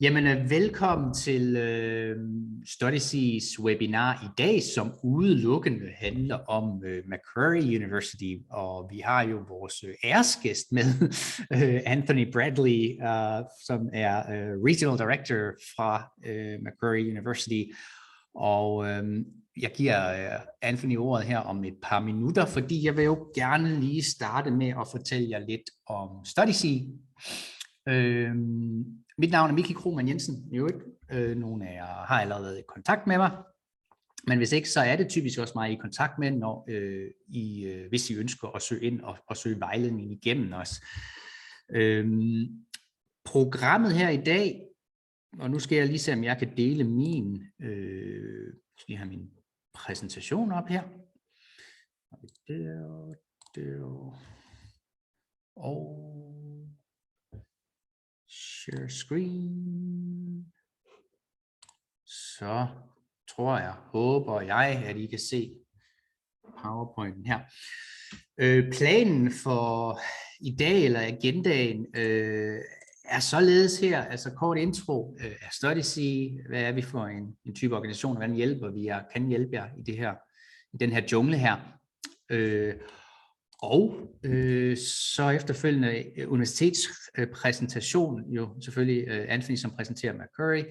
Jamen, velkommen til Studyseas webinar i dag, som udelukkende handler om Macquarie University, og vi har jo vores æresgæst med, Anthony Bradley, som er Regional Director fra Macquarie University, og jeg giver Anthony ordet her om et par minutter, fordi jeg vil jo gerne lige starte med at fortælle jer lidt om Studysea. Mit navn er Kromann-Jensen. Nogle af jer har allerede været i kontakt med mig, men hvis ikke, så er det typisk også mig i kontakt med, når hvis I ønsker at søge ind og søge vejledning igennem os. Programmet her i dag, og nu skal jeg lige se, om jeg kan dele min, skal have min præsentation op her. Og share screen. Så håber jeg, at I kan se PowerPointen her. Planen for i dag, eller agendaen, er således her, altså kort intro af Studysea. Hvad er vi for en type organisation, og hvordan hjælper vi jer, kan hjælpe jer i den her jungle her. Så efterfølgende universitetspræsentation, jo selvfølgelig Anthony, som præsenterer Macquarie,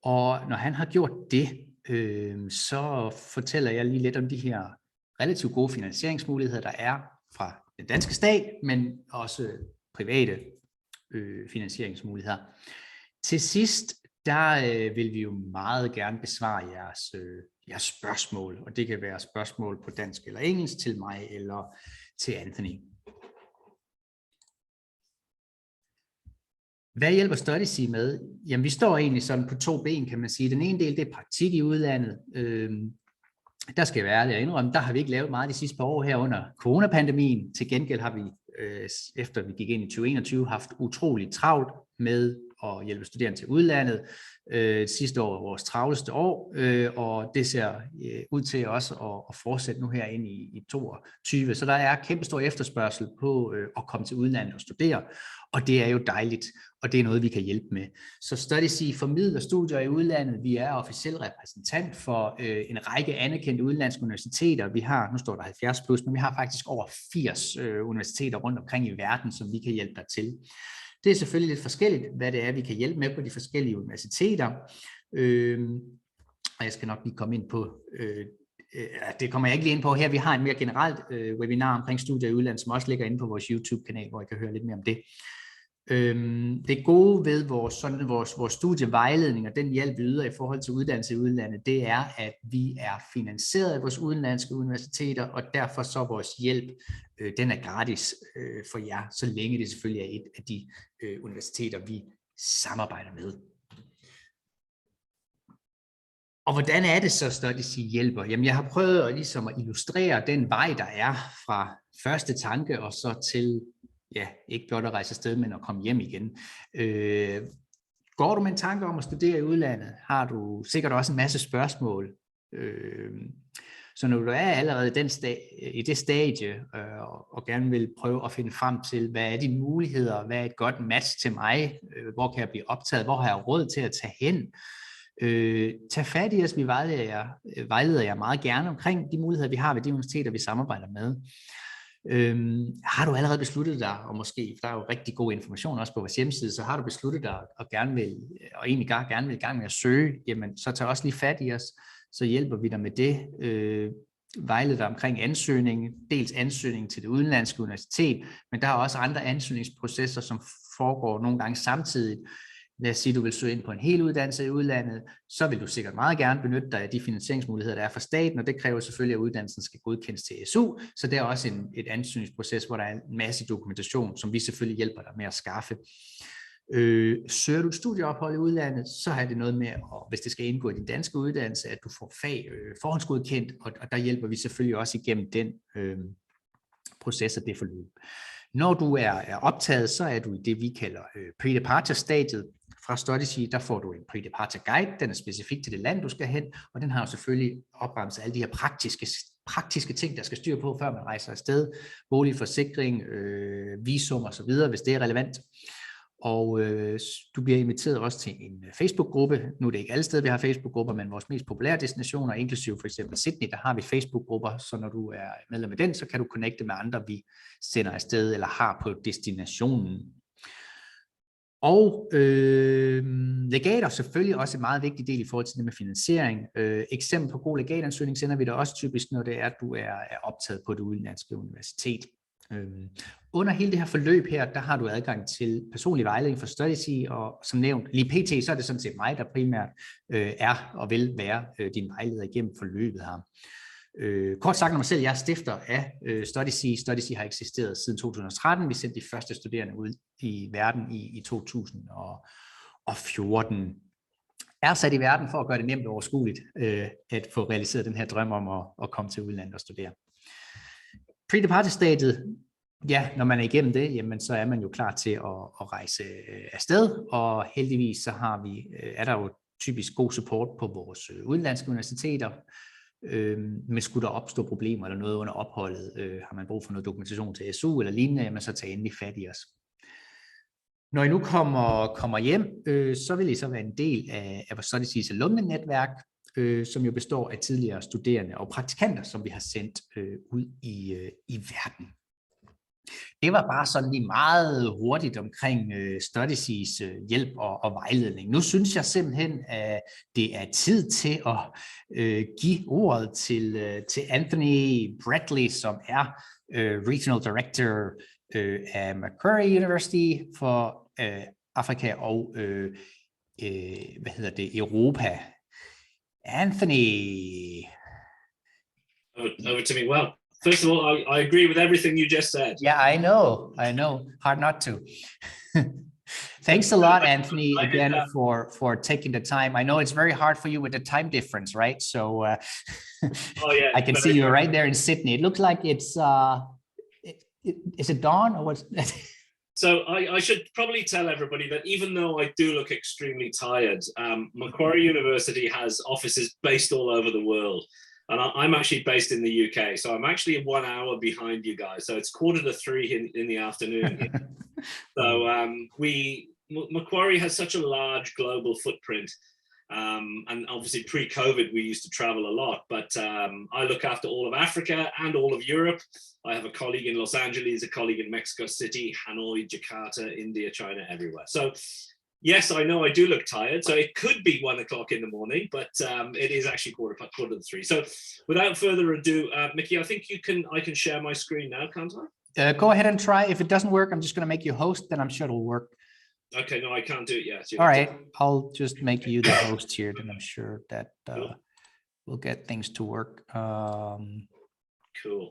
og når han har gjort det, så fortæller jeg lige lidt om de her relativt gode finansieringsmuligheder, der er fra den danske stat, men også private finansieringsmuligheder. Til sidst, der vil vi jo meget gerne besvare jeres spørgsmål, og det kan være spørgsmål på dansk eller engelsk til mig eller til Anthony. Hvad hjælper Studysea med? Jamen, vi står egentlig sådan på to ben, kan man sige. Den ene del, det er praktik i udlandet. Der skal jeg være ærlig at indrømme, der har vi ikke lavet meget de sidste par år her under coronapandemien. Til gengæld har vi, efter vi gik ind i 2021, haft utroligt travlt med at hjælpe studerende til udlandet. Sidste år var vores travleste år, og det ser ud til også at fortsætte nu her ind i 2022. Så der er kæmpestor efterspørgsel på at komme til udlandet og studere, og det er jo dejligt, og det er noget, vi kan hjælpe med. Så Studysea formidler studier i udlandet. Vi er officiel repræsentant for en række anerkendte udenlandske universiteter. Vi har, nu står der 70+, men vi har faktisk over 80 universiteter rundt omkring i verden, som vi kan hjælpe dig til. Det er selvfølgelig lidt forskelligt, hvad det er, vi kan hjælpe med på de forskellige universiteter. Og jeg skal nok lige komme ind på, det kommer jeg ikke lige ind på her. Vi har en mere generelt webinar omkring studier i udlandet, som også ligger inde på vores YouTube-kanal, hvor I kan høre lidt mere om det. Det gode ved vores studievejledning og den hjælp, vi yder i forhold til uddannelse i udlandet, det er, at vi er finansieret af vores udenlandske universiteter, og derfor så vores hjælp, den er gratis for jer, så længe det selvfølgelig er et af de universiteter, vi samarbejder med. Og hvordan er det så, Studysea hjælper? Jamen, jeg har prøvet at illustrere den vej, der er fra første tanke og så til, ja, ikke blot at rejse afsted, men at komme hjem igen. Går du med en tanke om at studere i udlandet, har du sikkert også en masse spørgsmål. Så når du er allerede i det stadie og gerne vil prøve at finde frem til, hvad er dine muligheder, hvad er et godt match til mig, hvor kan jeg blive optaget, hvor har jeg råd til at tage hen, tag fat i os, vi vejleder jer meget gerne omkring de muligheder, vi har ved de universiteter, vi samarbejder med. Har du allerede besluttet dig, og måske, der er jo rigtig god information også på vores hjemmeside, så har du besluttet dig og gerne vil i gang med at søge, jamen så tag også lige fat i os, så hjælper vi dig med det. Vejleder dig omkring ansøgning, dels ansøgning til det udenlandske universitet, men der er også andre ansøgningsprocesser, som foregår nogle gange samtidig. Lad os sige, at du vil søge ind på en hel uddannelse i udlandet, så vil du sikkert meget gerne benytte dig af de finansieringsmuligheder, der er fra staten, og det kræver selvfølgelig, at uddannelsen skal godkendes til SU, så det er også et ansøgningsproces, hvor der er en masse dokumentation, som vi selvfølgelig hjælper dig med at skaffe. Søger du et studieophold i udlandet, så har det noget med, hvis det skal indgå i din danske uddannelse, at du får fag forhåndsgodkendt, og der hjælper vi selvfølgelig også igennem den proces og det forløb. Når du er optaget, så er du i det, vi kalder pre-departure-stadiet fra Studysea. Der får du en pre-departure guide, den er specifik til det land, du skal hen, og den har jo selvfølgelig opremset alle de her praktiske ting, der skal styr på, før man rejser afsted. Bolig, forsikring, visum og så videre, hvis det er relevant. Og du bliver inviteret også til en Facebook-gruppe. Nu er det ikke alle steder, vi har Facebook-grupper, men vores mest populære destinationer, inklusive for eksempel Sydney, der har vi Facebook-grupper, så når du er medlem af den, så kan du connecte med andre, vi sender afsted eller har på destinationen. Og legater er selvfølgelig også en meget vigtig del i forhold til det med finansiering. Eksempel på god legatansøgning sender vi dig også typisk, når det er, at du er optaget på det udenlandske universitet. Under hele det her forløb her, der har du adgang til personlig vejledning fra Studysea, og som nævnt, lige pt. Så er det sådan set mig, der primært er og vil være din vejleder igennem forløbet her. Kort sagt om mig selv, jeg er stifter af Studysea. Studysea har eksisteret siden 2013. Vi sendte de første studerende ud i verden i 2014. Er sat i verden for at gøre det nemt og overskueligt at få realiseret den her drøm om at komme til udlandet og studere. Pre-departure-stadiet, ja, når man er igennem det, jamen, så er man jo klar til at rejse afsted, og heldigvis så er der jo typisk god support på vores udenlandske universiteter. Men skulle der opstå problemer eller noget under opholdet, har man brug for noget dokumentation til SU eller lignende, jamen, så tag endelig fat i os. Når I nu kommer hjem, så vil I så være en del af vores Studyseas alumni-netværk, som jo består af tidligere studerende og praktikanter, som vi har sendt ud i verden. Det var bare sådan lige meget hurtigt omkring Studyseas hjælp og vejledning. Nu synes jeg simpelthen, at det er tid til at give ordet til Anthony Bradley, som er Regional Director af Macquarie University for Afrika og Europa. Anthony. Over to me. Well, first of all, I agree with everything you just said. Yeah, I know. Hard not to. Thanks a lot, Anthony, again for taking the time. I know it's very hard for you with the time difference, right? So oh, yeah, I can see you right there in Sydney. It looks like it's is it dawn or what's that? So I should probably tell everybody that even though I do look extremely tired, Macquarie University has offices based all over the world. And I'm actually based in the UK, so I'm actually 1 hour behind you guys. So it's 2:45 in the afternoon here. So Macquarie has such a large global footprint. And obviously pre-COVID, we used to travel a lot, but I look after all of Africa and all of Europe. I have a colleague in Los Angeles, a colleague in Mexico City, Hanoi, Jakarta, India, China, everywhere. So yes, I know I do look tired. So it could be 1 o'clock in the morning, but it is actually 2:45. So without further ado, Mickey, I think I can share my screen now, can't I? Go ahead and try. If it doesn't work, I'm just going to make you host, then I'm sure it'll work. Okay, no, I can't do it yet. All right, I'll just make you the host here, then I'm sure that we'll get things to work. Cool.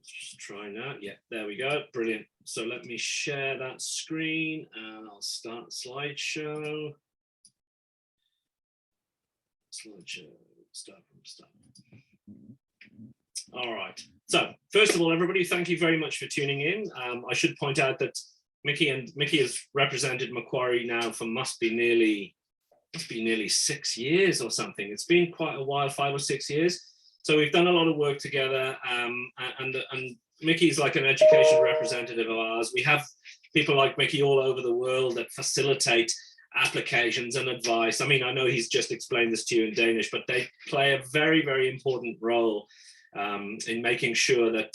Just try now. Yeah, there we go. Brilliant. So let me share that screen and I'll start slideshow. Start from start. All right. So first of all, everybody, thank you very much for tuning in. I should point out that Mickey has represented Macquarie now for must be nearly 6 years or something. It's been quite a while, 5 or 6 years. So we've done a lot of work together, and Mickey's like an education representative of ours. We have people like Mickey all over the world that facilitate applications and advice. I mean, I know he's just explained this to you in Danish, but they play a very, very important role in making sure that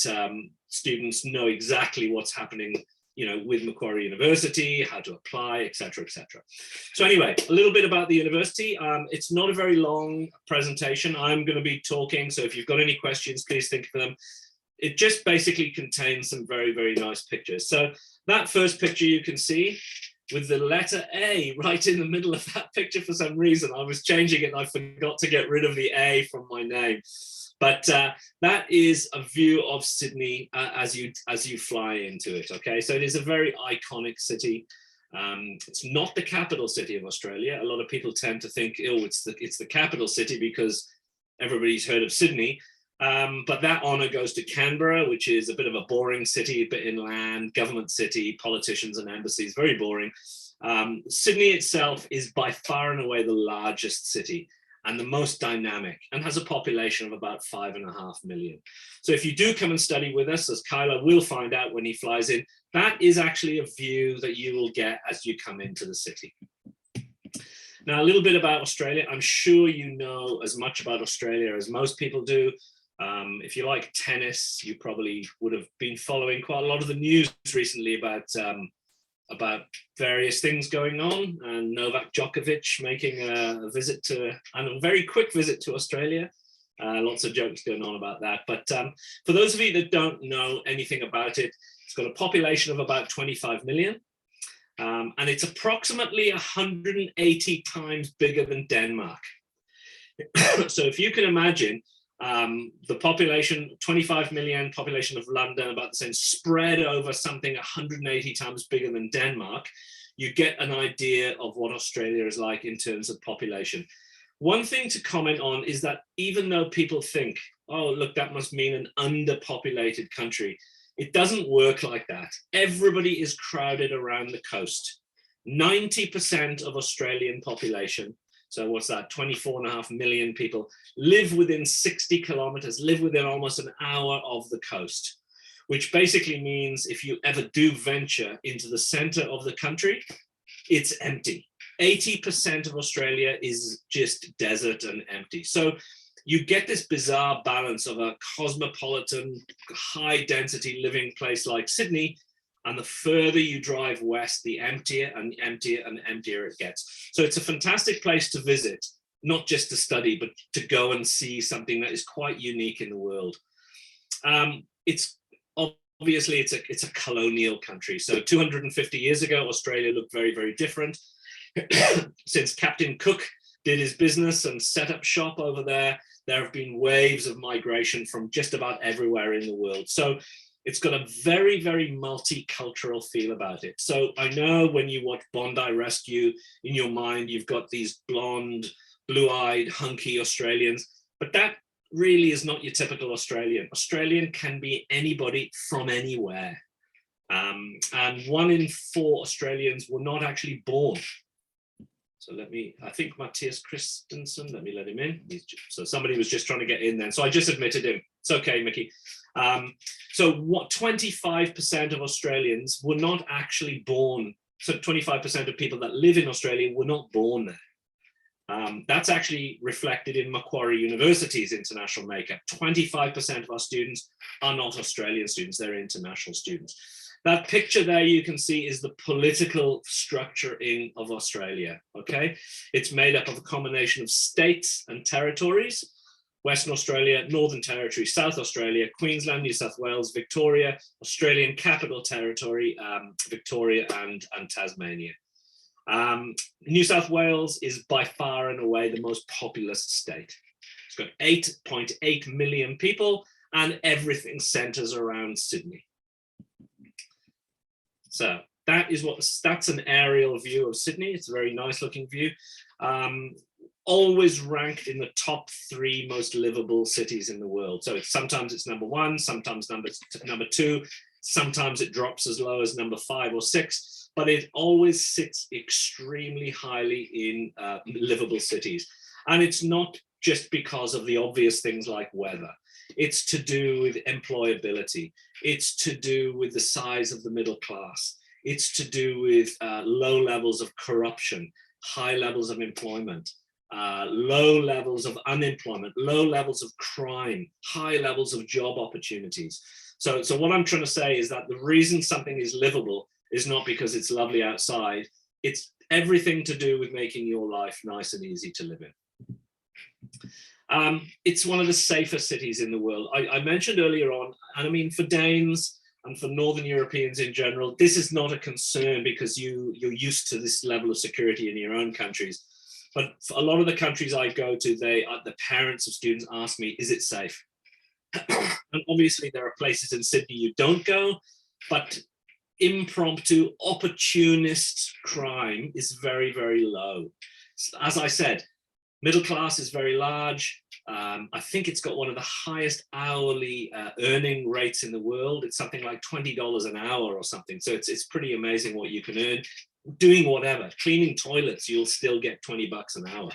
students know exactly what's happening, you know, with Macquarie University, how to apply, etc., etc. So anyway, a little bit about the university. It's not a very long presentation. I'm going to be talking, so if you've got any questions, please think of them. It just basically contains some very, very nice pictures. So that first picture you can see with the letter A right in the middle of that picture for some reason. I was changing it and I forgot to get rid of the A from my name. But that is a view of Sydney as you fly into it. Okay, so it is a very iconic city. It's not the capital city of Australia. A lot of people tend to think, oh, it's the capital city because everybody's heard of Sydney. But that honor goes to Canberra, which is a bit of a boring city, a bit inland, government city, politicians and embassies, very boring. Sydney itself is by far and away the largest city. and the most dynamic, and has a population of about 5.5 million. So if you do come and study with us, as Kyla will find out when he flies in, that is actually a view that you will get as you come into the city. Now, a little bit about Australia. I'm sure you know as much about Australia as most people do. If you like tennis, you probably would have been following quite a lot of the news recently about various things going on, and Novak Djokovic making a visit to, and a very quick visit to Australia. Lots of jokes going on about that. But for those of you that don't know anything about it, it's got a population of about 25 million. And it's approximately 180 times bigger than Denmark. So if you can imagine the population, 25 million, population of London, about the same, spread over something 180 times bigger than Denmark, you get an idea of what Australia is like in terms of population. One thing to comment on is that even though people think, oh, look, that must mean an underpopulated country, it doesn't work like that. Everybody is crowded around the coast. 90% of Australian population, so what's that, 24.5 million people, live within 60 kilometers, live within almost an hour of the coast, which basically means if you ever do venture into the center of the country, it's empty. 80% of Australia is just desert and empty. So you get this bizarre balance of a cosmopolitan, high density living place like Sydney, and the further you drive west, the emptier and emptier and emptier it gets. So it's a fantastic place to visit, not just to study, but to go and see something that is quite unique in the world. It's obviously, it's a colonial country. So 250 years ago, Australia looked very, very different. Since Captain Cook did his business and set up shop over there, there have been waves of migration from just about everywhere in the world. So it's got a very, very multicultural feel about it. So I know when you watch Bondi Rescue, in your mind, you've got these blonde, blue-eyed, hunky Australians, but that really is not your typical Australian. Australian can be anybody from anywhere. And 1 in 4 Australians were not actually born. So I think Matthias Christensen, let me let him in. So somebody was just trying to get in then. So I just admitted him. It's okay, Mickey. So what 25% of Australians were not actually born. So 25% of people that live in Australia were not born there. That's actually reflected in Macquarie University's international makeup. 25% of our students are not Australian students, they're international students. That picture there you can see is the political structure of Australia, okay? It's made up of a combination of states and territories: Western Australia, Northern Territory, South Australia, Queensland, New South Wales, Victoria, Australian Capital Territory, Victoria and Tasmania. New South Wales is by far and away the most populous state. It's got 8.8 million people and everything centers around Sydney. So that's an aerial view of Sydney. It's a very nice looking view. Always ranked in the top 3 most livable cities in the world. So sometimes it's number 1, sometimes number 2, sometimes it drops as low as number 5 or 6, but it always sits extremely highly in livable cities. And it's not just because of the obvious things like weather. It's to do with employability. It's to do with the size of the middle class. It's to do with low levels of corruption, high levels of employment, low levels of unemployment, low levels of crime, high levels of job opportunities. So what I'm trying to say is that the reason something is livable is not because it's lovely outside. It's everything to do with making your life nice and easy to live in. It's one of the safer cities in the world. I mentioned earlier on, and I mean for Danes and for Northern Europeans in general, this is not a concern because you're used to this level of security in your own countries. But for a lot of the countries I go to, the parents of students ask me, is it safe? And obviously there are places in Sydney you don't go, but impromptu opportunist crime is very, very low. As I said, middle class is very large. I think it's got one of the highest hourly earning rates in the world. It's something like $20 an hour or something. So it's pretty amazing what you can earn doing whatever. Cleaning toilets, you'll still get $20 an hour.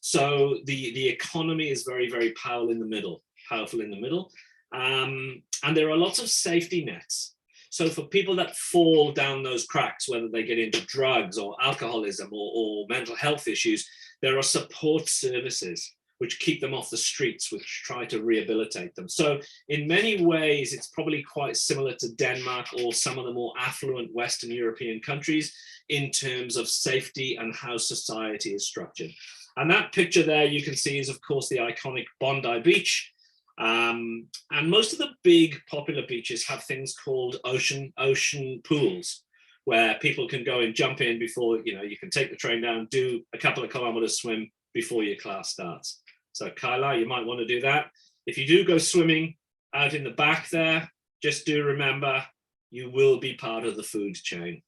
So the economy is very, very powerful in the middle. And there are lots of safety nets. So for people that fall down those cracks, whether they get into drugs or alcoholism or mental health issues, there are support services which keep them off the streets, which try to rehabilitate them. So in many ways, it's probably quite similar to Denmark or some of the more affluent Western European countries in terms of safety and how society is structured. And that picture there you can see is, of course, the iconic Bondi Beach. And most of the big popular beaches have things called ocean pools, where people can go and jump in before, you can take the train down, do a couple of kilometers swim before your class starts. So Kyla, you might want to do that. If you do go swimming out in the back there, just do remember, you will be part of the food chain.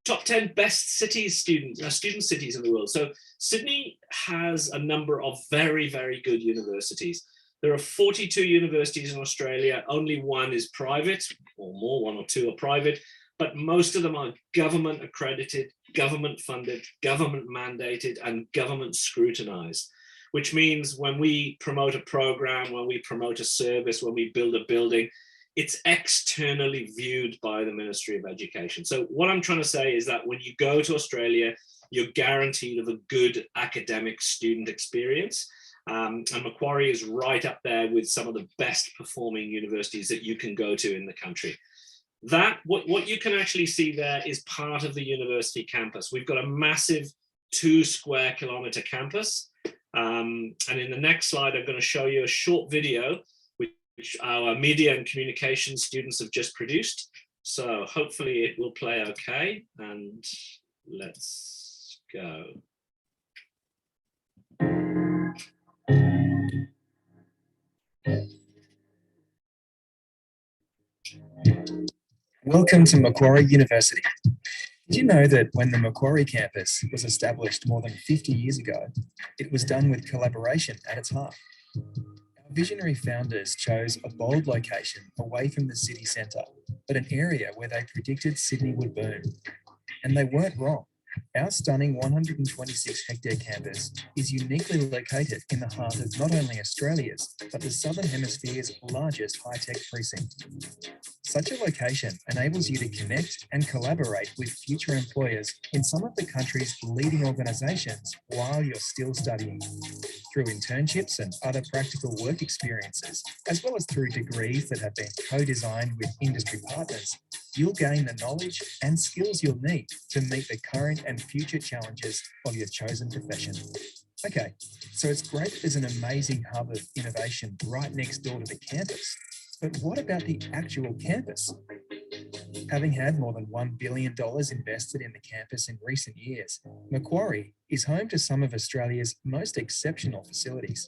Top 10 best cities, student cities in the world. So Sydney has a number of very, very good universities. There are 42 universities in Australia. Only one is private, or more, one or two are private, but most of them are government accredited, government funded, government mandated, and government scrutinized, which means when we promote a program, when we promote a service, when we build a building, it's externally viewed by the Ministry of Education. So what I'm trying to say is that when you go to Australia, you're guaranteed of a good academic student experience. And Macquarie is right up there with some of the best performing universities that you can go to in the country. What you can actually see there is part of the university campus. We've got a massive 2 square kilometer campus. And in the next slide, I'm going to show you a short video which our media and communication students have just produced. So hopefully it will play okay. And let's go. Welcome to Macquarie University. Did you know that when the Macquarie campus was established more than 50 years ago, it was done with collaboration at its heart? Our visionary founders chose a bold location away from the city centre, but an area where they predicted Sydney would boom. And they weren't wrong. Our stunning 126-hectare campus is uniquely located in the heart of not only Australia's, but the Southern Hemisphere's largest high-tech precinct. Such a location enables you to connect and collaborate with future employers in some of the country's leading organisations while you're still studying. Through internships and other practical work experiences, as well as through degrees that have been co-designed with industry partners, you'll gain the knowledge and skills you'll need to meet the current and future challenges of your chosen profession. Okay, so it's great that there's an amazing hub of innovation right next door to the campus, but what about the actual campus? Having had more than $1 billion invested in the campus in recent years, Macquarie is home to some of Australia's most exceptional facilities.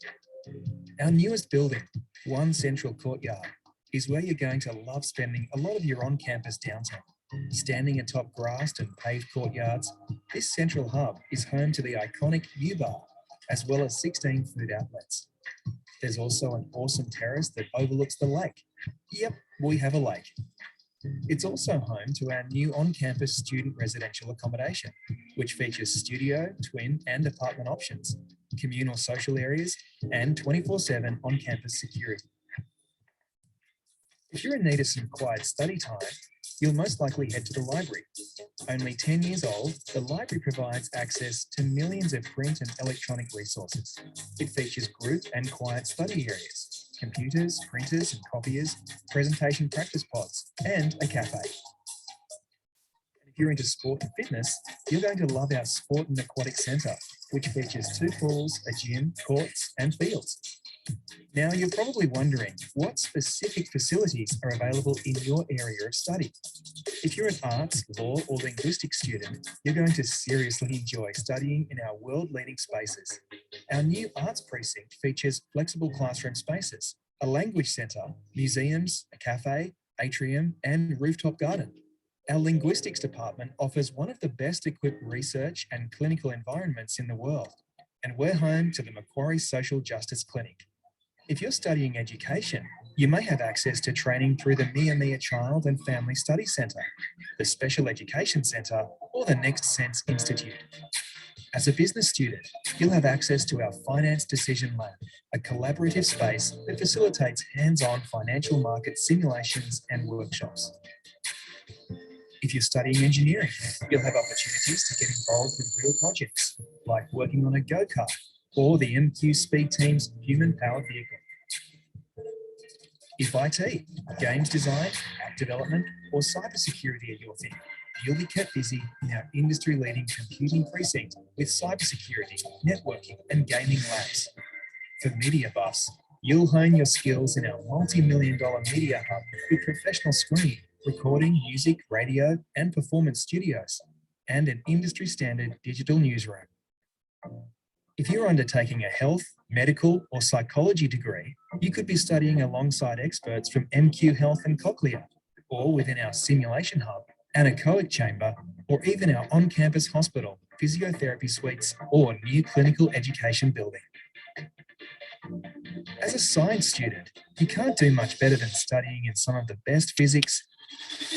Our newest building, One Central Courtyard, is where you're going to love spending a lot of your on-campus downtime. Standing atop grassed and paved courtyards, this central hub is home to the iconic U-Bar, as well as 16 food outlets. There's also an awesome terrace that overlooks the lake. Yep, we have a lake. It's also home to our new on-campus student residential accommodation, which features studio, twin and apartment options, communal social areas, and 24/7 on-campus security. If you're in need of some quiet study time, you'll most likely head to the library. Only 10 years old, the library provides access to millions of print and electronic resources. It features group and quiet study areas, computers, printers and copiers, presentation practice pods, and a cafe. If you're into sport and fitness, you're going to love our Sport and Aquatic Centre, which features 2 pools, a gym, courts, and fields. Now, you're probably wondering what specific facilities are available in your area of study. If you're an arts, law, or linguistics student, you're going to seriously enjoy studying in our world-leading spaces. Our new arts precinct features flexible classroom spaces, a language centre, museums, a cafe, atrium, and rooftop garden. Our linguistics department offers one of the best equipped research and clinical environments in the world, and we're home to the Macquarie Social Justice Clinic. If you're studying education, you may have access to training through the Mia Child and Family Study Centre, the Special Education Centre, or the Next Sense Institute. As a business student, you'll have access to our Finance Decision Lab, a collaborative space that facilitates hands-on financial market simulations and workshops. If you're studying engineering, you'll have opportunities to get involved with real projects, like working on a go-kart or the MQ Speed Team's human-powered vehicle. If IT, games design, app development, or cybersecurity are your thing, you'll be kept busy in our industry-leading computing precinct with cybersecurity, networking, and gaming labs. For media buffs, you'll hone your skills in our multi-million-dollar media hub with professional screening, recording, music, radio, and performance studios, and an industry-standard digital newsroom. If you're undertaking a health, medical, or psychology degree, you could be studying alongside experts from MQ Health and Cochlear, or within our simulation hub, anechoic chamber, or even our on-campus hospital, physiotherapy suites, or new clinical education building. As a science student, you can't do much better than studying in some of the best physics,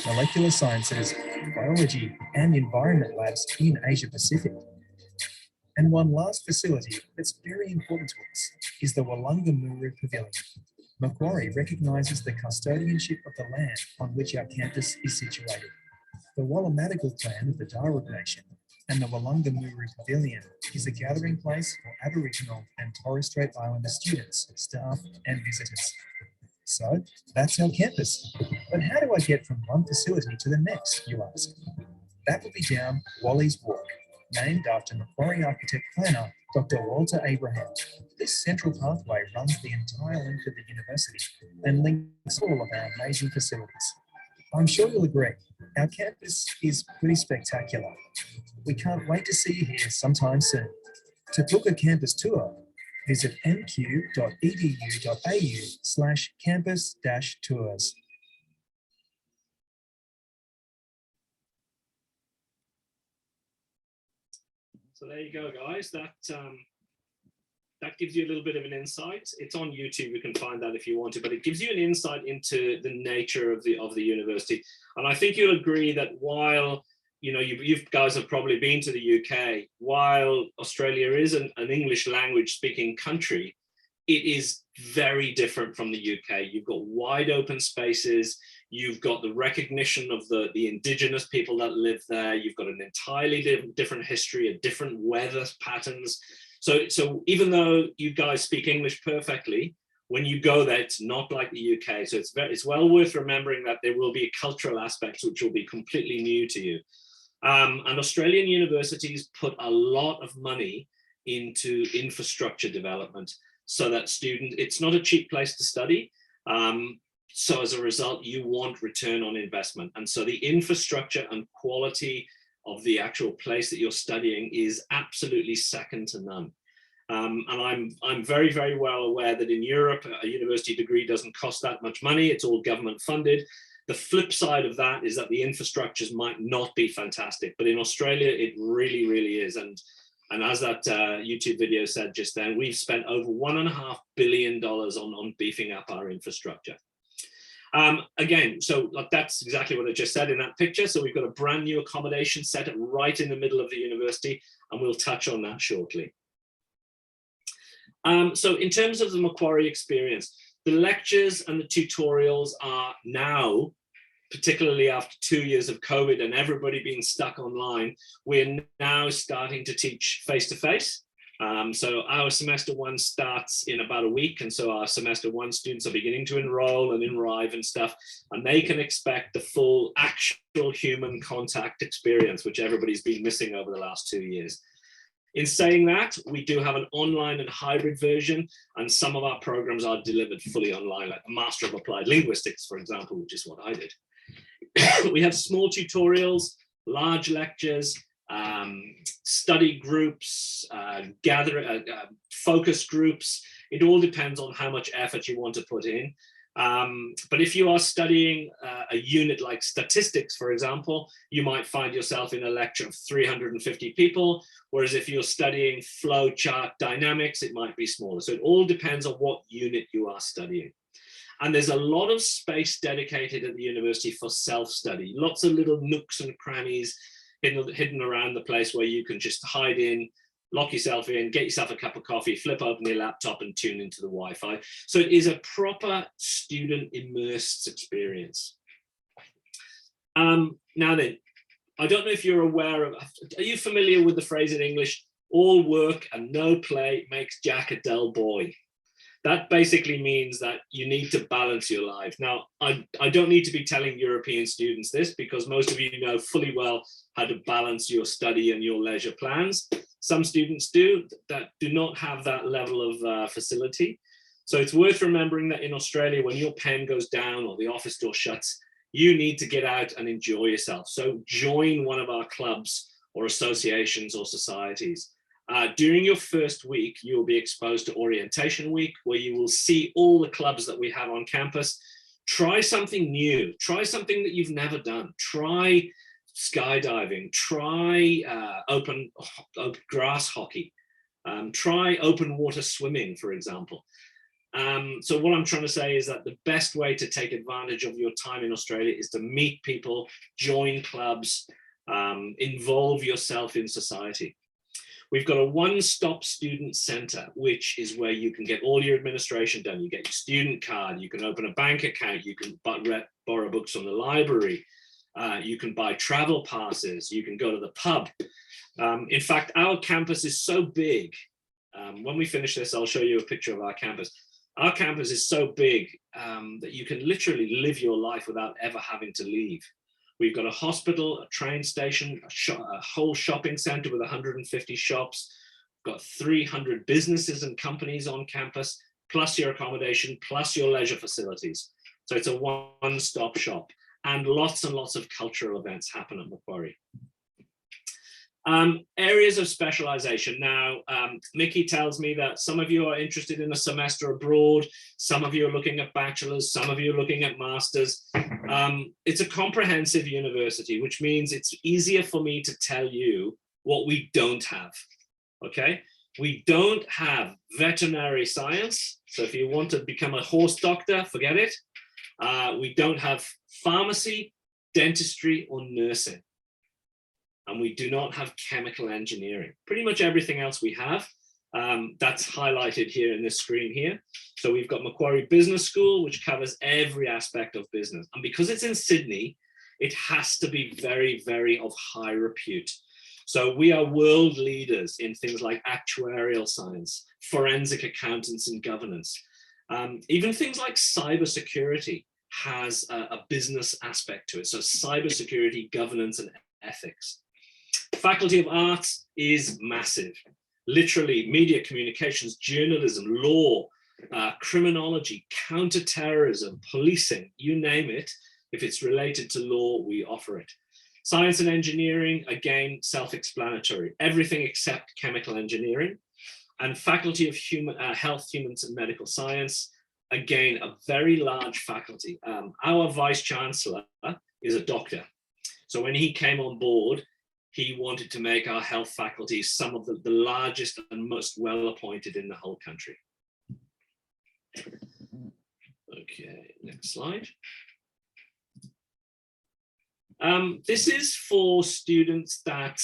molecular sciences, biology, and environment labs in Asia Pacific. And one last facility that's very important to us is the Walunga Muru Pavilion. Macquarie recognises the custodianship of the land on which our campus is situated. The Wallumattagal clan of the Darug Nation and the Walunga Muru Pavilion is a gathering place for Aboriginal and Torres Strait Islander students, staff, and visitors. So that's our campus. But how do I get from one facility to the next, you ask? That will be down Wally's Walk, named after Macquarie architect planner Dr. Walter Abraham. This central pathway runs the entire length of the university and links all of our amazing facilities. I'm sure you'll agree, our campus is pretty spectacular. We can't wait to see you here sometime soon. To book a campus tour, visit mq.edu.au/campus-tours. So there you go, guys. That gives you a little bit of an insight. It's on YouTube. You can find that if you want to, but it gives you an insight into the nature of the university. And I think you'll agree that while you guys have probably been to the UK, while Australia is an English language speaking country, it is very different from the UK. You've got wide open spaces. You've got the recognition of the indigenous people that live there. You've got an entirely different history, a different weather patterns. So even though you guys speak English perfectly, when you go there, it's not like the UK. So it's well worth remembering that there will be a cultural aspect which will be completely new to you. And Australian universities put a lot of money into infrastructure development so that it's not a cheap place to study. So as a result, you want return on investment. And so the infrastructure and quality of the actual place that you're studying is absolutely second to none. And I'm very, very well aware that in Europe, a university degree doesn't cost that much money. It's all government funded. The flip side of that is that the infrastructures might not be fantastic, but in Australia, it really, really is. And as that YouTube video said just then, we've spent over $1.5 billion on beefing up our infrastructure. Again, so that's exactly what I just said in that picture. So we've got a brand new accommodation set right in the middle of the university, and we'll touch on that shortly. So in terms of the Macquarie experience, the lectures and the tutorials are now, particularly after 2 years of COVID and everybody being stuck online, we're now starting to teach face-to-face. So our semester one starts in about a week. And so our semester one students are beginning to enroll and arrive and stuff, and they can expect the full actual human contact experience, which everybody's been missing over the last 2 years. In saying that, we do have an online and hybrid version, and some of our programs are delivered fully online, like the Master of Applied Linguistics, for example, which is what I did. We have small tutorials, large lectures, study groups, focus groups. It all depends on how much effort you want to put in. But if you are studying a unit like statistics, for example, you might find yourself in a lecture of 350 people, whereas if you're studying flowchart dynamics, it might be smaller. So it all depends on what unit you are studying. And there's a lot of space dedicated at the university for self-study, lots of little nooks and crannies. hidden around the place where you can just hide in, lock yourself in, get yourself a cup of coffee, flip open your laptop and tune into the Wi-Fi. So it is a proper student immersed experience. Now then, I don't know if you're aware of, are you familiar with the phrase in English, all work and no play makes Jack a dull boy? That basically means that you need to balance your life. Now, I don't need to be telling European students this because most of you know fully well how to balance your study and your leisure plans. Some students do that do not have that level of facility. So it's worth remembering that in Australia, when your pen goes down or the office door shuts, you need to get out and enjoy yourself. So join one of our clubs or associations or societies. During your first week, you will be exposed to orientation week, where you will see all the clubs that we have on campus. Try something new, try something that you've never done. Try skydiving, try open grass hockey, try open water swimming, for example. So what I'm trying to say is that the best way to take advantage of your time in Australia is to meet people, join clubs, involve yourself in society. We've got a one-stop student center, which is where you can get all your administration done. You get your student card, you can open a bank account, you can borrow books from the library, you can buy travel passes, you can go to the pub. In fact, our campus is so big. When we finish this, I'll show you a picture of our campus. Our campus is so big that you can literally live your life without ever having to leave. We've got a hospital, a train station, a whole shopping center with 150 shops. We've got 300 businesses and companies on campus, plus your accommodation, plus your leisure facilities. So it's a one-stop shop, and lots of cultural events happen at Macquarie. Areas of specialization. Now, Mickey tells me that some of you are interested in a semester abroad, some of you are looking at bachelors, some of you are looking at masters. It's a comprehensive university, which means it's easier for me to tell you what we don't have, okay? We don't have veterinary science. So if you want to become a horse doctor, forget it. We don't have pharmacy, dentistry, or nursing. And we do not have chemical engineering. Pretty much everything else we have, that's highlighted here in this screen here. So we've got Macquarie Business School, which covers every aspect of business. And because it's in Sydney, it has to be very, very of high repute. So we are world leaders in things like actuarial science, forensic accountants and governance. Even things like cybersecurity has a business aspect to it. So cybersecurity, governance, and ethics. Faculty of Arts is massive. Literally, media communications, journalism, law, criminology, counterterrorism, policing, you name it. If it's related to law, we offer it. Science and engineering, again, self-explanatory. Everything except chemical engineering. And Faculty of Health, Humans and Medical Science, again, a very large faculty. Our Vice Chancellor is a doctor. So when he came on board, he wanted to make our health faculty some of the largest and most well-appointed in the whole country. Okay, next slide. This is for students that,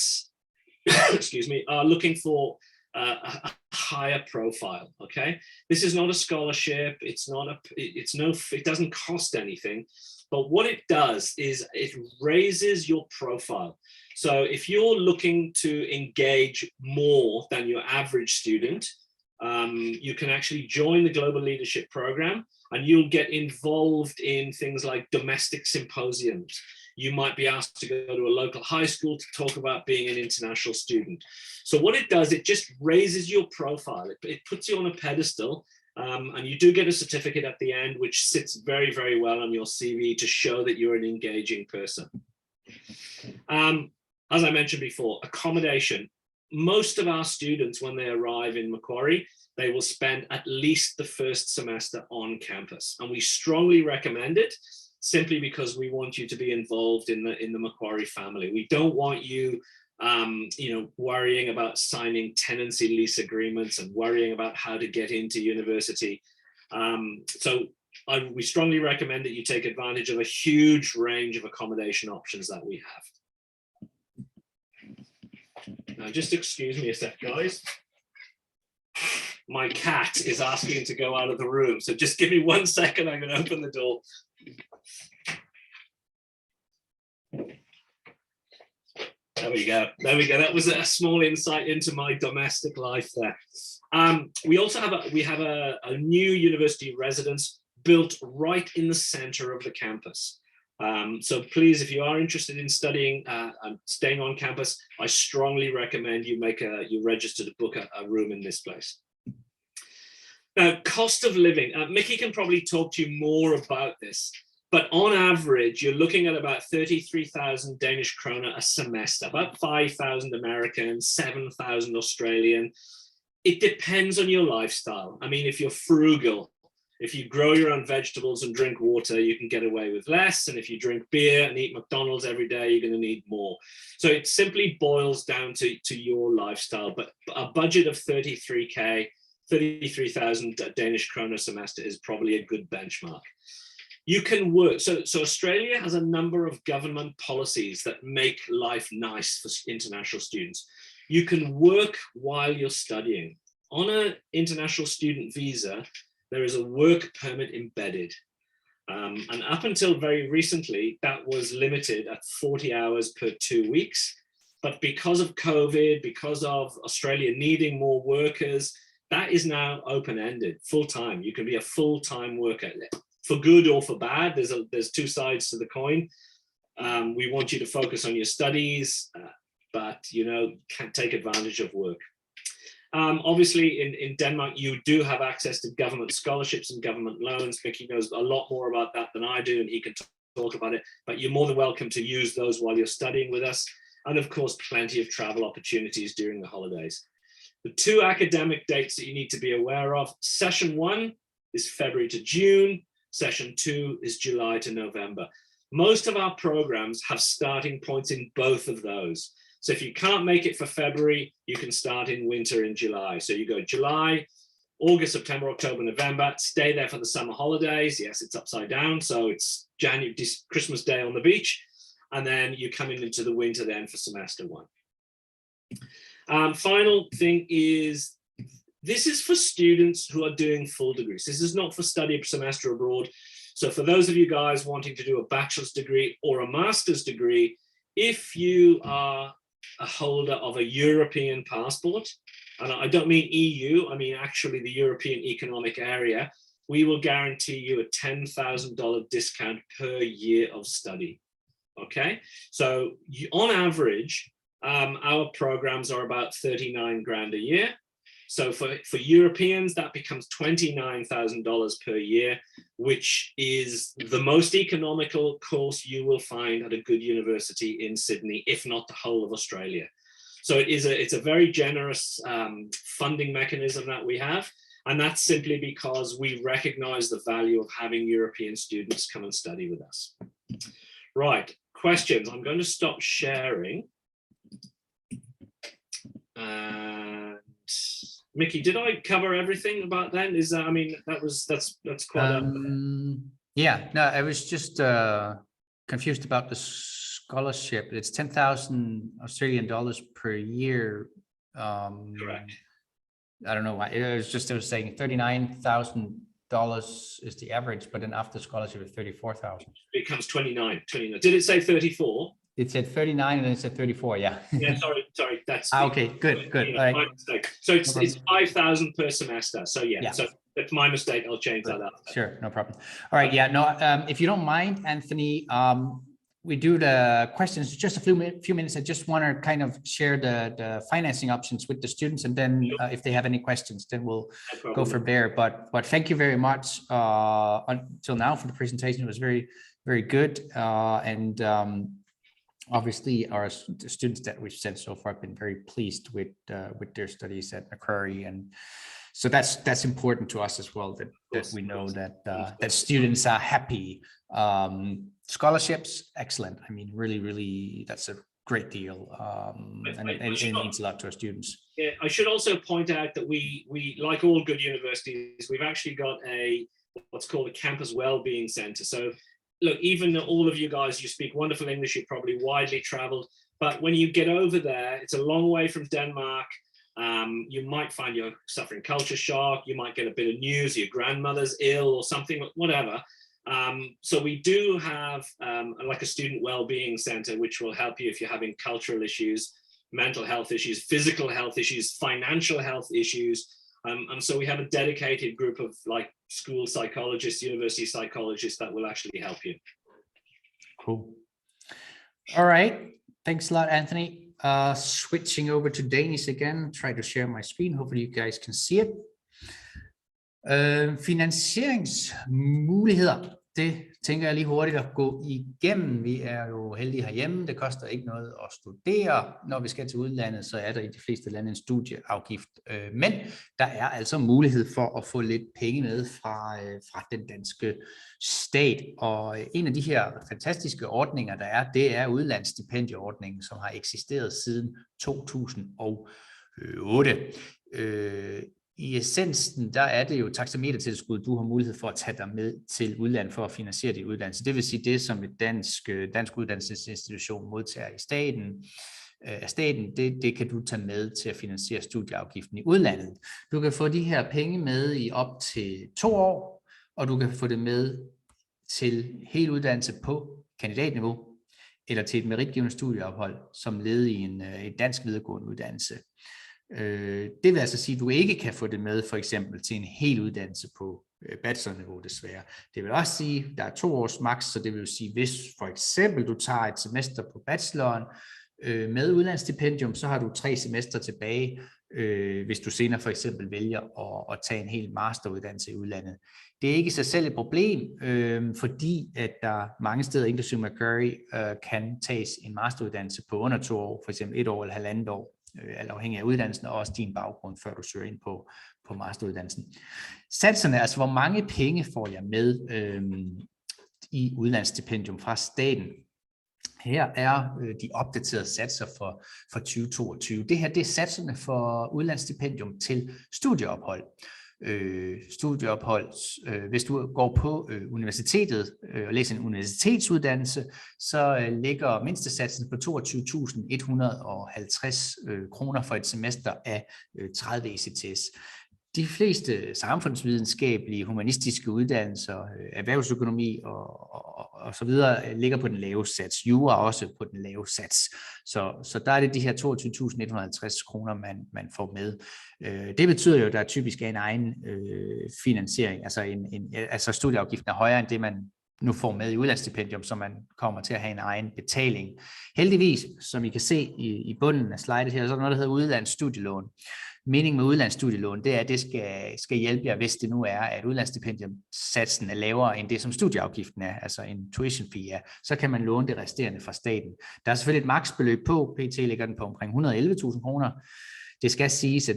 excuse me, are looking for a higher profile. Okay, this is not a scholarship. It's not a. It doesn't cost anything. But what it does is it raises your profile. So if you're looking to engage more than your average student, you can actually join the Global Leadership Program, and you'll get involved in things like domestic symposiums. You might be asked to go to a local high school to talk about being an international student. So what it does, it just raises your profile. It puts you on a pedestal. And you do get a certificate at the end, which sits very, very well on your CV to show that you're an engaging person. As I mentioned before, accommodation. Most of our students, when they arrive in Macquarie, they will spend at least the first semester on campus. And we strongly recommend it, simply because we want you to be involved in the Macquarie family. We don't want you worrying about signing tenancy lease agreements and worrying about how to get into university. We strongly recommend that you take advantage of a huge range of accommodation options that we have. Now, just excuse me a sec, guys. My cat is asking to go out of the room, so just give me 1 second. I'm going to open the door. There we go. There we go. That was a small insight into my domestic life there. We also have a new university residence built right in the center of the campus. So please, if you are interested in studying and staying on campus, I strongly recommend you register to book a room in this place. Now, cost of living. Mickey can probably talk to you more about this, but on average, you're looking at about 33,000 Danish kroner a semester, about 5,000 American, 7,000 Australian. It depends on your lifestyle. I mean, if you're frugal, if you grow your own vegetables and drink water, you can get away with less. And if you drink beer and eat McDonald's every day, you're going to need more. So it simply boils down to your lifestyle. But a budget of 33,000 Danish kroner a semester is probably a good benchmark. You can work. So Australia has a number of government policies that make life nice for international students. You can work while you're studying. On an international student visa, there is a work permit embedded. And up until very recently, that was limited at 40 hours per 2 weeks. But because of COVID, because of Australia needing more workers, that is now open-ended, full-time. You can be a full-time worker. For good or for bad, there's two sides to the coin. We want you to focus on your studies, but can take advantage of work. Obviously, in Denmark, you do have access to government scholarships and government loans. Mickey knows a lot more about that than I do, and he can talk about it. But you're more than welcome to use those while you're studying with us. And of course, plenty of travel opportunities during the holidays. The two academic dates that you need to be aware of: session 1 is February to June. Session 2 is July to November. Most of our programs have starting points in both of those. So if you can't make it for February, you can start in winter in July. So you go July, August, September, October, November, stay there for the summer holidays. Yes, it's upside down. So it's January, Christmas Day on the beach. And then you come into the winter then for semester 1. Final thing is, this is for students who are doing full degrees. This is not for study a semester abroad. So for those of you guys wanting to do a bachelor's degree or a master's degree, if you are a holder of a European passport, and I don't mean EU, I mean actually the European Economic Area, we will guarantee you a $10,000 discount per year of study. Okay, so on average, our programs are about 39 grand a year. So for Europeans, that becomes $29,000 per year, which is the most economical course you will find at a good university in Sydney, if not the whole of Australia. So it's a very generous funding mechanism that we have. And that's simply because we recognize the value of having European students come and study with us. Right, questions. I'm going to stop sharing. And Mickey, did I cover everything about that? Is that, I mean, that's quite yeah, no, I was just confused about the scholarship. It's 10,000 Australian dollars per year. Correct. I don't know why. It was saying $39,000 is the average, but then after scholarship it's 34,000. It becomes 29. Did it say 34? It said 39 and then it said 34. Yeah. Yeah. Sorry. That's okay. Good. My mistake. So it's 5,000 per semester. So yeah. So that's my mistake. I'll change that up. Sure. No problem. All right. Yeah. No. If you don't mind, Anthony, we do the questions just a few minutes. I just want to kind of share the financing options with the students, and then if they have any questions, then we'll go from there. But thank you very much until now for the presentation. It was very, very good. Obviously, our students that we've sent so far have been very pleased with their studies at Macquarie, and so that's important to us as well. That we know that students are happy. Scholarships, excellent. I mean, really, that's a great deal, and it means a lot to our students. Yeah, I should also point out that we like all good universities, we've actually got what's called a campus wellbeing center. So look, even all of you guys, you speak wonderful English, you're probably widely traveled, but when you get over there, it's a long way from Denmark. You might find you're suffering culture shock, you might get a bit of news, your grandmother's ill or something, whatever. So we do have like a student well-being center, which will help you if you're having cultural issues, mental health issues, physical health issues, financial health issues. And so we have a dedicated group of like school psychologists, university psychologists that will actually help you. Cool. All right. Thanks a lot, Anthony. Switching over to Danish again, try to share my screen. Hopefully you guys can see it. Finansieringsmuligheder, det tænker jeg lige hurtigt at gå igennem. Vi er jo heldige herhjemme, det koster ikke noget at studere. Når vi skal til udlandet, så er der i de fleste lande en studieafgift. Men der er altså mulighed for at få lidt penge med fra den danske stat. Og en af de her fantastiske ordninger, der er, det er udlandsstipendieordningen, som har eksisteret siden 2008. I essensen, der er det jo taxametertilskud, du har mulighed for at tage dig med til udlandet for at finansiere din uddannelse. Det vil sige det, som et dansk uddannelsesinstitution modtager i staten, det kan du tage med til at finansiere studieafgiften i udlandet. Du kan få de her penge med i op til 2 år, og du kan få det med til hel uddannelse på kandidatniveau, eller til et meritgivende studieophold, som led i en dansk videregående uddannelse. Det vil altså sige, at du ikke kan få det med for eksempel til en hel uddannelse på bachelorniveau desværre. Det vil også sige, at der er 2 års maks, så det vil sige, hvis for eksempel du tager et semester på bacheloren med udlandsstipendium, så har du 3 semester tilbage, hvis du senere for eksempel vælger at tage en hel masteruddannelse i udlandet. Det er ikke i sig selv et problem, fordi at der mange steder, inklusive Macquarie, kan tages en masteruddannelse på under 2 år, for eksempel 1 år eller 1,5 år. Alt afhængig af uddannelsen og også din baggrund, før du søger ind på masteruddannelsen. Satserne, altså hvor mange penge får jeg med i udlandsstipendium fra staten. Her er de opdaterede satser for 2022. Det her, det er satserne for udlandsstipendium til studieophold. Hvis du går på universitetet og læser en universitetsuddannelse, så ligger mindstesatsen på 22.150 kroner for et semester af 30 ECTS. De fleste samfundsvidenskabelige, humanistiske uddannelser, erhvervsøkonomi og så videre ligger på den lave sats. Jura også på den lave sats. Så der er det de her 22.150 kroner, man får med. Det betyder jo, at der typisk er en egen finansiering, altså studieafgiften er højere end det, man nu får med i udlandsstipendium, så man kommer til at have en egen betaling. Heldigvis, som I kan se i bunden af slidet her, så er der noget, der hedder udlandsstudielån. Meningen med udlandsstudielån, det er, at det skal hjælpe jer, hvis det nu er, at udlandsstipendiumsatsen er lavere end det, som studieafgiften er, altså en tuition fee er, så kan man låne det resterende fra staten. Der er selvfølgelig et maksbeløb på, PT ligger den på omkring 111.000 kroner. Det skal siges, at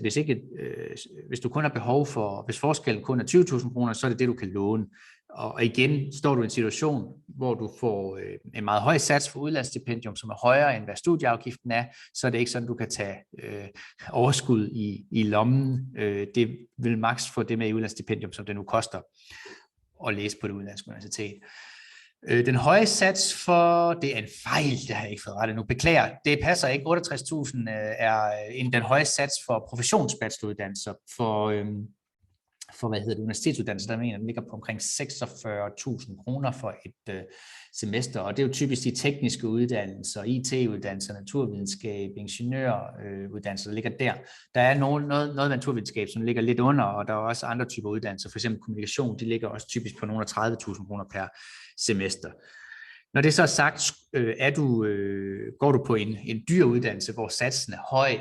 hvis du kun har behov for, hvis forskellen kun er 20.000 kroner, så er det det, du kan låne. Og igen står du i en situation, hvor du får en meget høj sats for udlandsstipendium, som er højere end hvad studieafgiften er, så er det ikke sådan, du kan tage overskud i lommen. Det vil maks få det med i udlandsstipendium, som det nu koster at læse på det udenlandske universitet. Den høje sats for, det er en fejl, det har jeg ikke fået rettet nu, beklager, det passer ikke. 68.000 er den høje sats for professionsbacheloruddannelser, for universitetsuddannelse, der mener, den ligger på omkring 46.000 kroner for et semester, og det er jo typisk de tekniske uddannelser, IT-uddannelser, naturvidenskab, ingeniøruddannelser, der ligger der. Der er noget naturvidenskab, som ligger lidt under, og der er også andre typer uddannelser, for eksempel kommunikation, de ligger også typisk på nogle af 30.000 kroner per semester. Når det så er sagt, går du på en dyr uddannelse, hvor satsen er høj,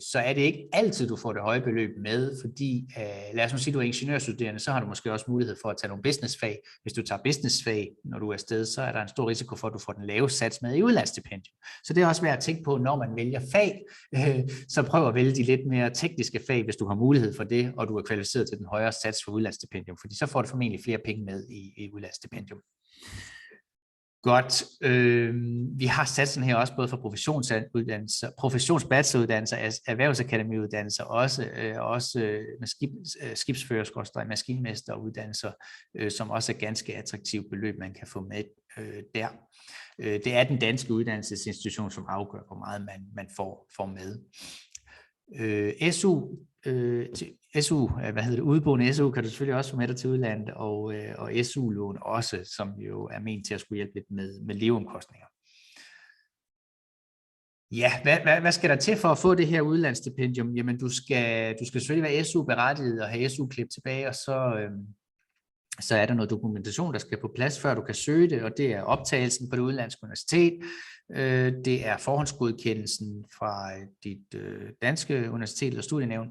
så er det ikke altid, du får det høje beløb med, fordi lad os nu sige, du er ingeniørstuderende, så har du måske også mulighed for at tage nogle businessfag. Hvis du tager businessfag, når du er afsted, så er der en stor risiko for, at du får den lave sats med i udlandsstipendium. Så det er også værd at tænke på, når man vælger fag, så prøv at vælge de lidt mere tekniske fag, hvis du har mulighed for det, og du er kvalificeret til den højere sats for udlandsstipendium, fordi så får du formentlig flere penge med i udlandsstipendium. Godt. Vi har sat sådan her også både for professionsbacheloruddannelser, erhvervsakademiuddannelser, også med skibsfører, maskinmesteruddannelser, som også er ganske attraktive beløb, man kan få med der. Det er den danske uddannelsesinstitution, som afgør, hvor meget man får med. Udeboende SU kan du selvfølgelig også få med dig til udlandet, og SU-lån også, som jo er ment til at skulle hjælpe lidt med leveomkostninger. Ja, hvad skal der til for at få det her udlandsstipendium? Jamen, du skal selvfølgelig være SU-berettiget og have SU-klip tilbage, og så er der noget dokumentation, der skal på plads, før du kan søge det, og det er optagelsen på det udenlandske universitet, det er forhåndsgodkendelsen fra dit danske universitet eller studienævn,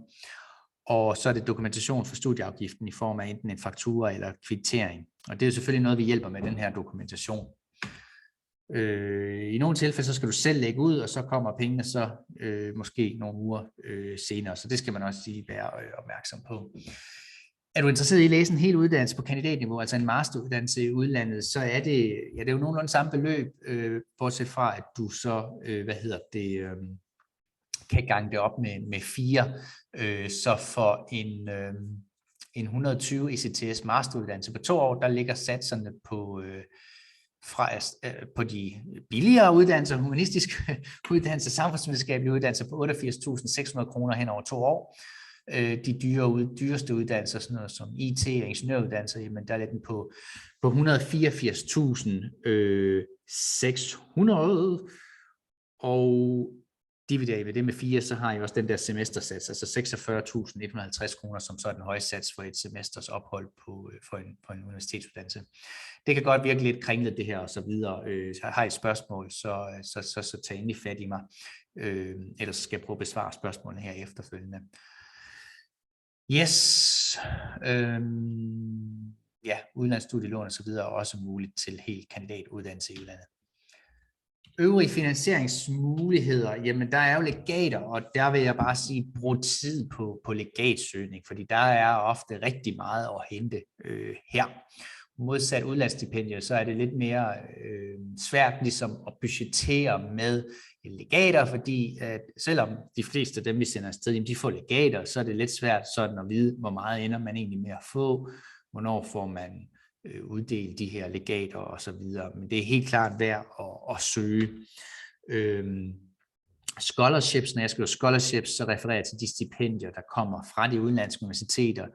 og så er det dokumentation for studieafgiften i form af enten en faktura eller kvittering. Og det er selvfølgelig noget, vi hjælper med den her dokumentation. I nogle tilfælde, så skal du selv lægge ud, og så kommer pengene så måske nogle uger senere, så det skal man også lige være opmærksom på. Er du interesseret i at læse en hel uddannelse på kandidatniveau, altså en masteruddannelse i udlandet, så er det, ja, det er jo nogenlunde samme beløb, bortset fra, at du så, kan gange det op med 4. Så for en 120 ECTS masteruddannelse på 2 år, der ligger satserne på de billigere uddannelser, humanistiske uddannelser, samfundsvidenskabelige uddannelser på 88.600 kroner hen over 2 år. De dyreste uddannelser, sådan noget som IT og ingeniøruddannelser, jamen der er den på 184.600, og dividerer med det med 4, så har jeg også den der semestersats, altså 46.150 kroner, som så er den høje sats for et semesters ophold på en universitetsuddannelse. Det kan godt virke lidt kringlet det her og så videre. Har I et spørgsmål, så tag endelig fat i mig, ellers skal jeg prøve at besvare spørgsmålene her efterfølgende. Yes, ja, udenlandsstudielån og så videre er også muligt til helt kandidatuddannelse i udlandet. Øvrige finansieringsmuligheder, jamen der er jo legater, og der vil jeg bare sige, brug tid på legatsøgning, fordi der er ofte rigtig meget at hente her. Modsat udlandsstipendier, så er det lidt mere svært ligesom at budgettere med legater, fordi at selvom de fleste af dem, vi sender afsted, de får legater, så er det lidt svært sådan at vide, hvor meget ender man egentlig med at få, hvornår får man uddelt de her legater og så videre. Men det er helt klart værd at søge. Scholarships, når jeg skriver scholarships, så refererer jeg til de stipendier, der kommer fra de udenlandske universiteter.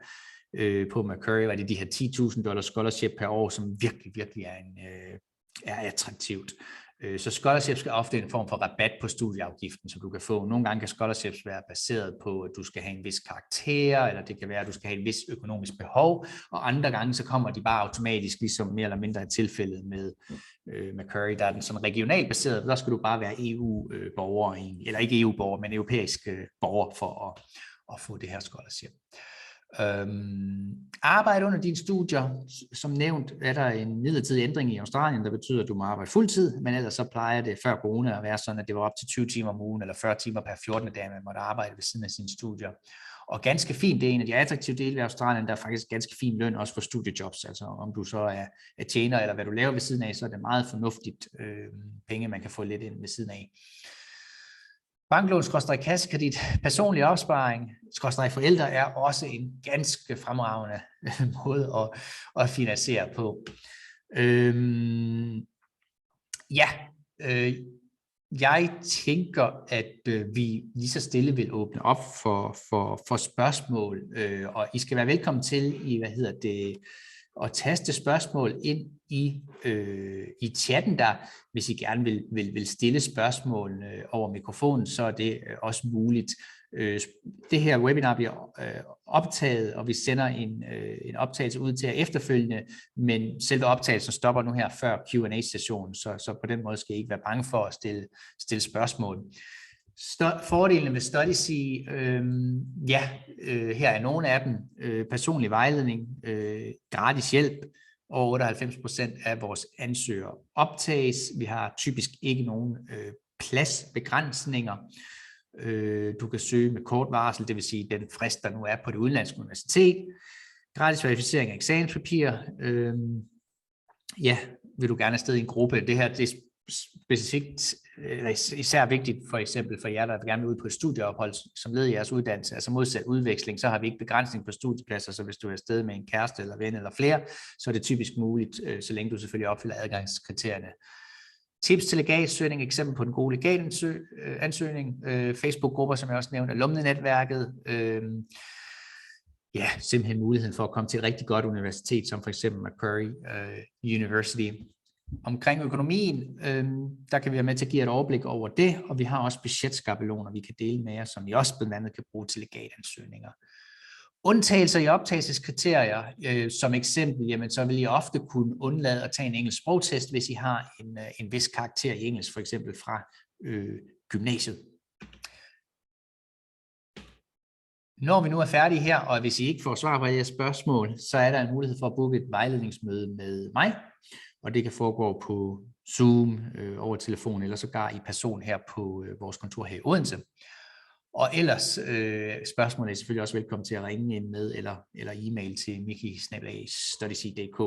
På Macquarie var det de her $10.000 scholarship per år, som virkelig er attraktivt. Så scholarships skal ofte en form for rabat på studieafgiften, som du kan få. Nogle gange kan scholarships være baseret på, at du skal have en vis karakter, eller det kan være, at du skal have et vis økonomisk behov, og andre gange så kommer de bare automatisk, ligesom mere eller mindre i tilfældet med Macquarie, der er den sådan regionalt baseret. Der skal du bare være EU-borger, eller ikke EU-borger, men europæisk borger for at få det her scholarship. Arbejde under dine studier. Som nævnt er der en midlertidig ændring i Australien, der betyder, at du må arbejde fuldtid, men ellers så plejer det før corona at være sådan, at det var op til 20 timer om ugen, eller 40 timer per 14. dag, man måtte arbejde ved siden af sine studier. Og ganske fint, det er en af de attraktive dele ved Australien, der er faktisk ganske fin løn også for studiejobs, altså om du så er tjener, eller hvad du laver ved siden af, så er det meget fornuftigt penge, man kan få lidt ind ved siden af. Banklån, kassekredit, personlig opsparing, forældre er også en ganske fremragende måde at finansiere på. Jeg tænker, at vi lige så stille vil åbne op for spørgsmål, og I skal være velkommen til at taste spørgsmål ind i chatten der. Hvis I gerne vil stille spørgsmål over mikrofonen, så er det også muligt. Det her webinar bliver optaget, og vi sender en optagelse ud til jer efterfølgende, men selve optagelsen stopper nu her før Q&A-sessionen, så på den måde skal I ikke være bange for at stille spørgsmål. Fordelene med Studysea, her er nogle af dem. Personlig vejledning, gratis hjælp, og 98% af vores ansøgere optages. Vi har typisk ikke nogen pladsbegrænsninger. Du kan søge med kort varsel, det vil sige den frist, der nu er på det udenlandske universitet. Gratis verificering af eksamenspapirer. vil du gerne afsted i en gruppe. Det her det er specifikt, eller især vigtigt for eksempel for jer, der gerne vil ud på et studieophold som led i jeres uddannelse, altså modsat udveksling, så har vi ikke begrænsning på studiepladser, så hvis du er afsted med en kæreste eller ven eller flere, så er det typisk muligt, så længe du selvfølgelig opfylder adgangskriterierne. Tips til legatsøgning, eksempel på den gode legatansøgning, Facebook-grupper, som jeg også nævnte, alumni-netværket, ja, simpelthen muligheden for at komme til et rigtig godt universitet, som for eksempel Macquarie University. Omkring økonomien, der kan vi være med til at give et overblik over det, og vi har også budgetskabeloner, vi kan dele med jer, som I også blandt andet kan bruge til legatansøgninger. Undtagelser i optagelseskriterier, som eksempel, jamen, så vil I ofte kunne undlade at tage en engelsk sprogtest, hvis I har en vis karakter i engelsk, for eksempel fra gymnasiet. Når vi nu er færdige her, og hvis I ikke får svar på jeres spørgsmål, så er der en mulighed for at booke et vejledningsmøde med mig, og det kan foregå på Zoom, over telefon, eller sågar i person her på vores kontor her i Odense. Og ellers spørgsmålet er selvfølgelig også velkommen til at ringe ind med, eller e-mail til miki@studysea.dk.